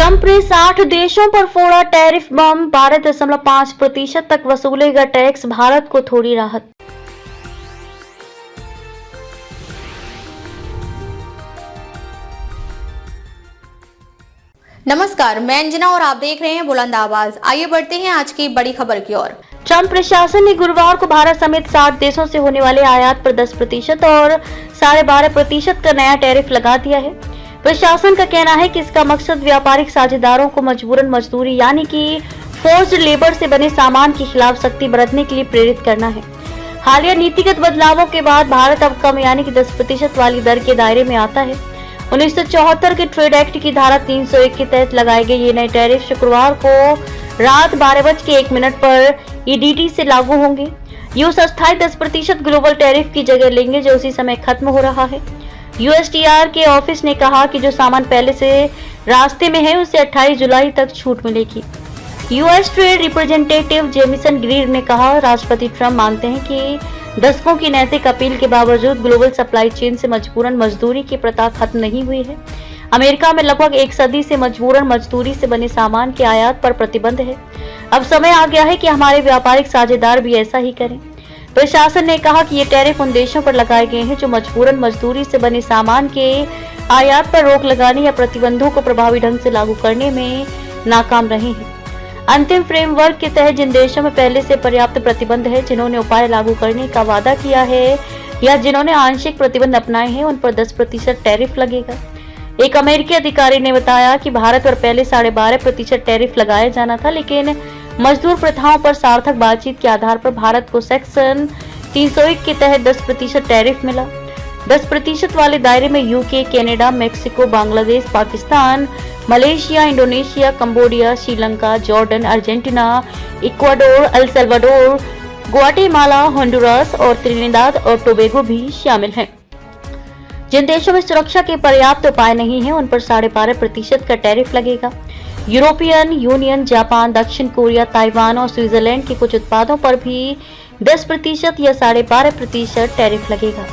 Trump ने 60 देशों पर फोड़ा टैरिफ बम, 12.5% तक वसूलेगा टैक्स, भारत को थोड़ी राहत। नमस्कार, मैं अंजना और आप देख रहे हैं बुलंद आवाज। आइए बढ़ते हैं आज की बड़ी खबर की ओर। ट्रंप प्रशासन ने गुरुवार को भारत समेत 60 देशों से होने वाले आयात पर 10% और 12.5% का नया टैरिफ लगा दिया है। प्रशासन का कहना है कि इसका मकसद व्यापारिक साझेदारों को मजबूरन मजदूरी यानी कि फोर्स्ड लेबर से बने सामान के खिलाफ सख्ती बरतने के लिए प्रेरित करना है। हालिया नीतिगत बदलावों के बाद भारत अब कम यानी कि 10% वाली दर के दायरे में आता है। 1974 के ट्रेड एक्ट की धारा 301 के तहत लगाए गए ये नए टैरिफ शुक्रवार को रात 12:01 पर EDT से लागू होंगे। ये उस अस्थायी 10% ग्लोबल टैरिफ की जगह लेंगे जो उसी समय खत्म हो रहा है। USTR के ऑफिस ने कहा कि जो सामान पहले से रास्ते में है उसे 28 जुलाई तक छूट मिलेगी। US trade representative Jameson Greer ने कहा, राष्ट्रपति ट्रंप मानते हैं कि दशकों की नैतिक अपील के बावजूद ग्लोबल सप्लाई चेन से मजबूरन मजदूरी की प्रथा खत्म नहीं हुई है। अमेरिका में लगभग एक सदी से मजबूरन मजदूरी से बने सामान के आयात पर प्रतिबंध है। अब समय आ गया है कि हमारे व्यापारिक साझेदार भी ऐसा ही करें। प्रशासन ने कहा कि ये टैरिफ उन देशों पर लगाए गए हैं जो मजबूरन मजदूरी से बने सामान के आयात पर रोक लगाने या प्रतिबंधों को प्रभावी ढंग से लागू करने में नाकाम रहे हैं। अंतिम फ्रेमवर्क के तहत जिन देशों में पहले से पर्याप्त प्रतिबंध है, जिन्होंने उपाय लागू करने का वादा किया है या जिन्होंने आंशिक प्रतिबंध अपनाए हैं, उन पर 10% टैरिफ लगेगा। एक अमेरिकी अधिकारी ने बताया कि भारत पर पहले 12.5% टैरिफ लगाया जाना था, लेकिन मजदूर प्रथाओं पर सार्थक बातचीत के आधार पर भारत को सेक्शन 301 के तहत 10% टैरिफ मिला। 10% वाले दायरे में UK, Canada, Mexico, Bangladesh, Pakistan, Malaysia, Indonesia, Cambodia, Sri Lanka, Jordan, Argentina, Ecuador, El Salvador, Guatemala, Honduras और त्रिनिदाद और टोबैगो भी शामिल हैं। जिन देशों में सुरक्षा के पर्याप्त उपाय नहीं हैं, उन पर 12.5% का टैरिफ लगेगा। यूरोपियन यूनियन, जापान, दक्षिण कोरिया, ताइवान और स्विट्जरलैंड के कुछ उत्पादों पर भी 10% या 12.5% टैरिफ लगेगा।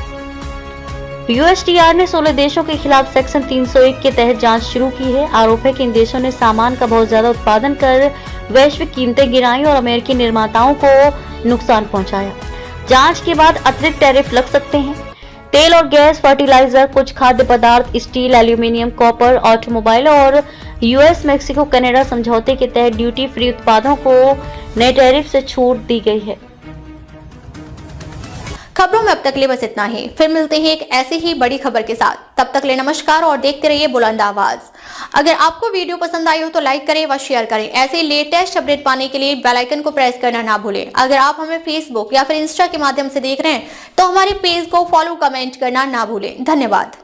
USTR ने 16 देशों के खिलाफ सेक्शन 301 के तहत जांच शुरू की है। आरोप है कि इन देशों ने सामान का बहुत ज्यादा उत्पादन कर वैश्विक कीमतें गिराई और अमेरिकी निर्माताओं को नुकसान पहुंचाया। जांच के बाद अतिरिक्त टैरिफ लग सकते हैं। तेल और गैस, फर्टिलाइजर, कुछ खाद्य पदार्थ, स्टील, एल्यूमिनियम, कॉपर, ऑटोमोबाइल और US, मेक्सिको, कनाडा समझौते के तहत ड्यूटी फ्री उत्पादों को नए टैरिफ से छूट दी गई है। खबरों में अब तक लिए बस इतना ही। फिर मिलते हैं एक ऐसी ही बड़ी खबर के साथ। तब तक ले नमस्कार और देखते रहिए बुलंद आवाज। अगर आपको वीडियो पसंद आई हो तो लाइक करें व शेयर करें। ऐसे लेटेस्ट अपडेट पाने के लिए बेल आइकन को प्रेस करना ना भूलें। अगर आप हमें फेसबुक या फिर इंस्टा के माध्यम से देख रहे हैं तो हमारे पेज को फॉलो, कमेंट करना ना भूलें। धन्यवाद।